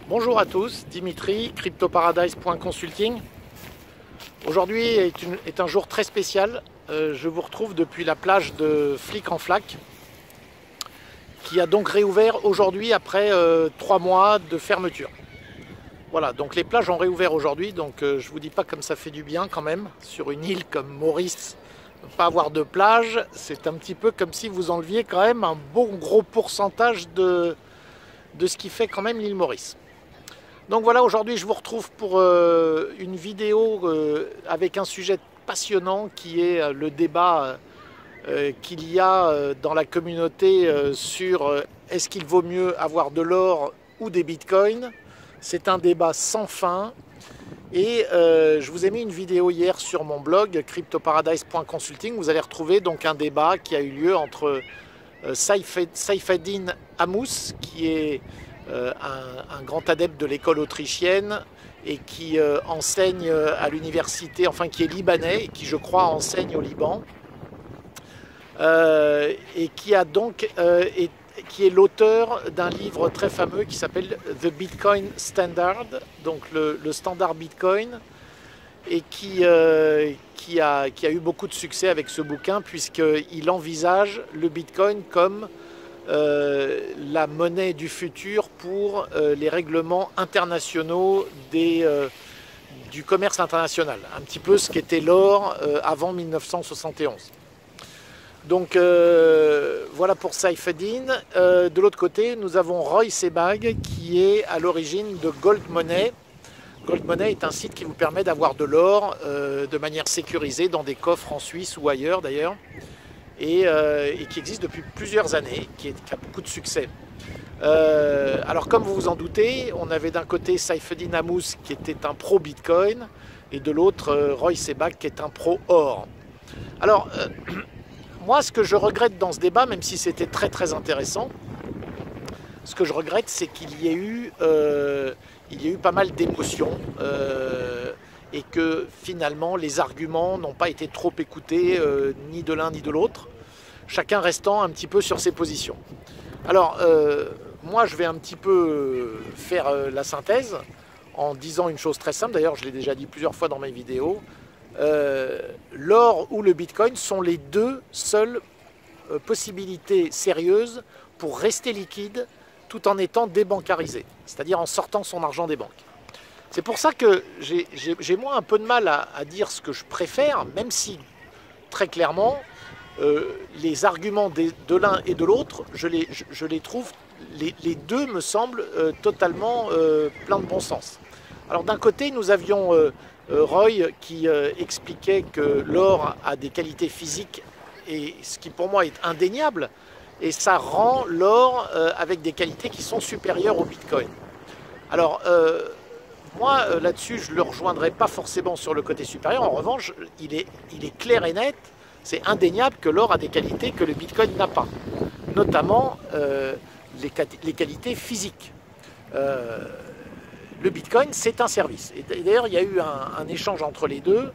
Bonjour à tous, Dimitri, cryptoparadise.consulting. Aujourd'hui est un jour très spécial. Je vous retrouve depuis la plage de Flic-en-Flac, qui a donc réouvert aujourd'hui après 3 mois de fermeture. Voilà, donc les plages ont réouvert aujourd'hui, donc je vous dis pas comme ça fait du bien quand même. Sur une île comme Maurice, ne pas avoir de plage, c'est un petit peu comme si vous enleviez quand même un bon gros pourcentage de ce qui fait quand même l'île Maurice. Donc voilà, aujourd'hui je vous retrouve pour une vidéo avec un sujet passionnant qui est le débat qu'il y a dans la communauté sur est-ce qu'il vaut mieux avoir de l'or ou des bitcoins. C'est un débat sans fin et je vous ai mis une vidéo hier sur mon blog cryptoparadise.consulting. Vous allez retrouver donc un débat qui a eu lieu entre Saifeddin Ammous, qui est un grand adepte de l'école autrichienne et qui enseigne à l'université, enfin qui est libanais et qui je crois enseigne au Liban, et qui a donc qui est l'auteur d'un livre très fameux qui s'appelle The Bitcoin Standard, donc le standard Bitcoin, et qui a eu beaucoup de succès avec ce bouquin puisqu'il envisage le Bitcoin comme la monnaie du futur pour les règlements internationaux du commerce international, un petit peu ce qu'était l'or avant 1971. Donc voilà pour Saifeddin. De l'autre côté, nous avons Roy Sebag qui est à l'origine de Gold Money. Gold Money est un site qui vous permet d'avoir de l'or de manière sécurisée dans des coffres en Suisse ou ailleurs d'ailleurs, et qui existe depuis plusieurs années, qui a beaucoup de succès. Alors comme vous vous en doutez, on avait d'un côté Saifeddin Ammous qui était un pro Bitcoin et de l'autre Roy Sebag qui est un pro or. Alors moi ce que je regrette dans ce débat, même si c'était très très intéressant, ce que je regrette c'est qu'il y ait eu pas mal d'émotions et que finalement les arguments n'ont pas été trop écoutés ni de l'un ni de l'autre, chacun restant un petit peu sur ses positions. Alors moi je vais un petit peu faire la synthèse en disant une chose très simple, d'ailleurs je l'ai déjà dit plusieurs fois dans mes vidéos, l'or ou le bitcoin sont les deux seules possibilités sérieuses pour rester liquide tout en étant débancarisé, c'est-à-dire en sortant son argent des banques. C'est pour ça que j'ai moi un peu de mal à dire ce que je préfère, même si très clairement les arguments de l'un et de l'autre, je les trouve, les deux me semblent totalement pleins de bon sens. Alors d'un côté nous avions Roy qui expliquait que l'or a des qualités physiques, et ce qui pour moi est indéniable, et ça rend l'or avec des qualités qui sont supérieures au bitcoin. Alors moi, là-dessus, je ne le rejoindrai pas forcément sur le côté supérieur. En revanche, il est clair et net, c'est indéniable que l'or a des qualités que le Bitcoin n'a pas, notamment les qualités physiques. Le Bitcoin, c'est un service. Et d'ailleurs, il y a eu un échange entre les deux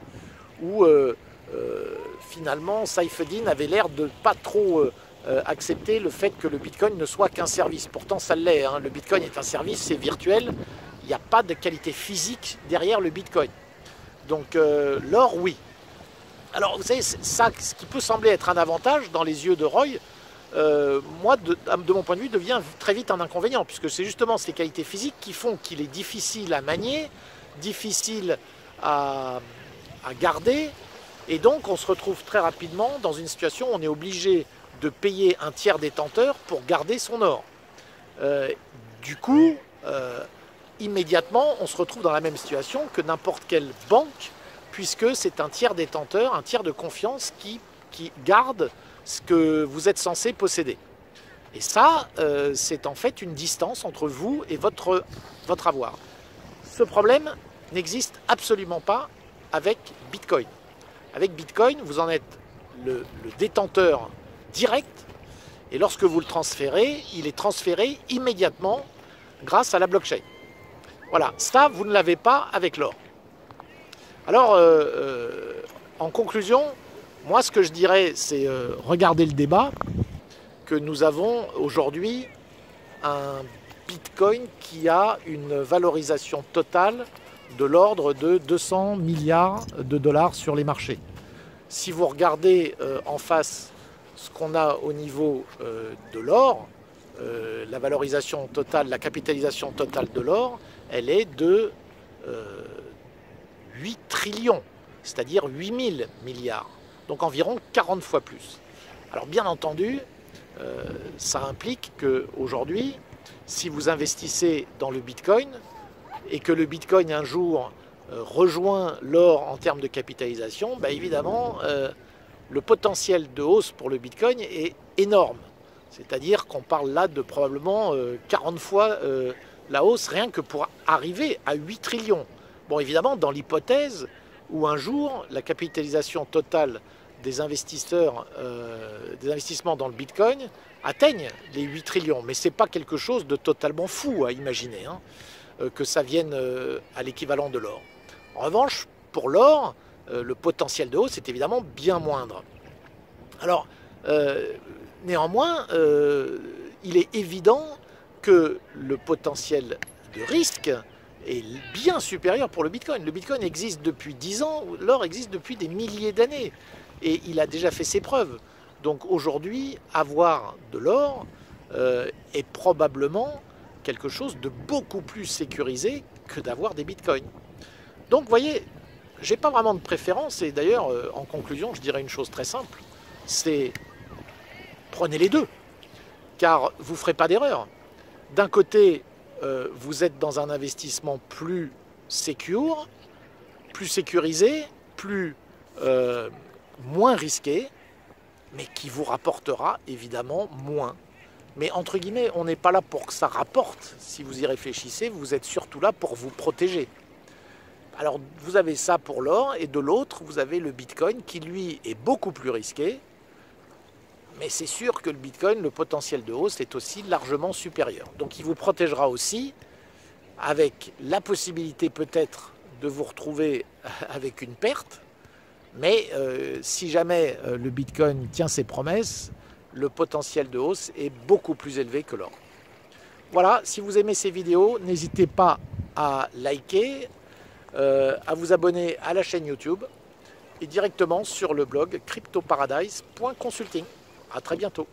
où finalement, Saifeddin avait l'air de ne pas trop accepter le fait que le Bitcoin ne soit qu'un service. Pourtant, ça l'est, hein. Le Bitcoin est un service, c'est virtuel. Il n'y a pas de qualité physique derrière le Bitcoin. Donc l'or, oui. Alors vous savez, ça, ce qui peut sembler être un avantage dans les yeux de Roy, moi, de mon point de vue, devient très vite un inconvénient, puisque c'est justement ces qualités physiques qui font qu'il est difficile à manier, difficile à garder, et donc on se retrouve très rapidement dans une situation où on est obligé de payer un tiers détenteur pour garder son or. Du coup, immédiatement, on se retrouve dans la même situation que n'importe quelle banque, puisque c'est un tiers détenteur, un tiers de confiance qui garde ce que vous êtes censé posséder. Et ça, c'est en fait une distance entre vous et votre avoir. Ce problème n'existe absolument pas avec Bitcoin. Avec Bitcoin, vous en êtes le détenteur direct, et lorsque vous le transférez, il est transféré immédiatement grâce à la blockchain. Voilà, ça, vous ne l'avez pas avec l'or. Alors, en conclusion, moi, ce que je dirais, c'est regarder le débat, que nous avons aujourd'hui un Bitcoin qui a une valorisation totale de l'ordre de 200 milliards de dollars sur les marchés. Si vous regardez en face ce qu'on a au niveau de l'or, la valorisation totale, la capitalisation totale de l'or, elle est de 8 trillions, c'est-à-dire 8000 milliards, donc environ 40 fois plus. Alors bien entendu, ça implique qu'aujourd'hui, si vous investissez dans le Bitcoin et que le Bitcoin un jour rejoint l'or en termes de capitalisation, bah évidemment, le potentiel de hausse pour le Bitcoin est énorme. C'est-à-dire qu'on parle là de probablement 40 fois la hausse rien que pour arriver à 8 trillions. Bon, évidemment, dans l'hypothèse où un jour la capitalisation totale des investisseurs, des investissements dans le Bitcoin atteignent les 8 trillions. Mais ce n'est pas quelque chose de totalement fou à imaginer, hein, que ça vienne à l'équivalent de l'or. En revanche, pour l'or, le potentiel de hausse est évidemment bien moindre. Alors, néanmoins, il est évident que le potentiel de risque est bien supérieur pour le Bitcoin. Le Bitcoin existe depuis 10 ans, l'or existe depuis des milliers d'années. Et il a déjà fait ses preuves. Donc aujourd'hui, avoir de l'or est probablement quelque chose de beaucoup plus sécurisé que d'avoir des bitcoins. Donc vous voyez, j'ai pas vraiment de préférence. Et d'ailleurs, en conclusion, je dirais une chose très simple. C'est prenez les deux. Car vous ne ferez pas d'erreur. D'un côté, vous êtes dans un investissement plus secure, plus sécurisé, moins risqué, mais qui vous rapportera évidemment moins. Mais entre guillemets, on n'est pas là pour que ça rapporte. Si vous y réfléchissez, vous êtes surtout là pour vous protéger. Alors vous avez ça pour l'or, et de l'autre, vous avez le Bitcoin qui lui est beaucoup plus risqué. Mais c'est sûr que le Bitcoin, le potentiel de hausse est aussi largement supérieur. Donc il vous protégera aussi avec la possibilité peut-être de vous retrouver avec une perte. Mais si jamais le Bitcoin tient ses promesses, le potentiel de hausse est beaucoup plus élevé que l'or. Voilà, si vous aimez ces vidéos, n'hésitez pas à liker, à vous abonner à la chaîne YouTube et directement sur le blog cryptoparadise.consulting. À très bientôt.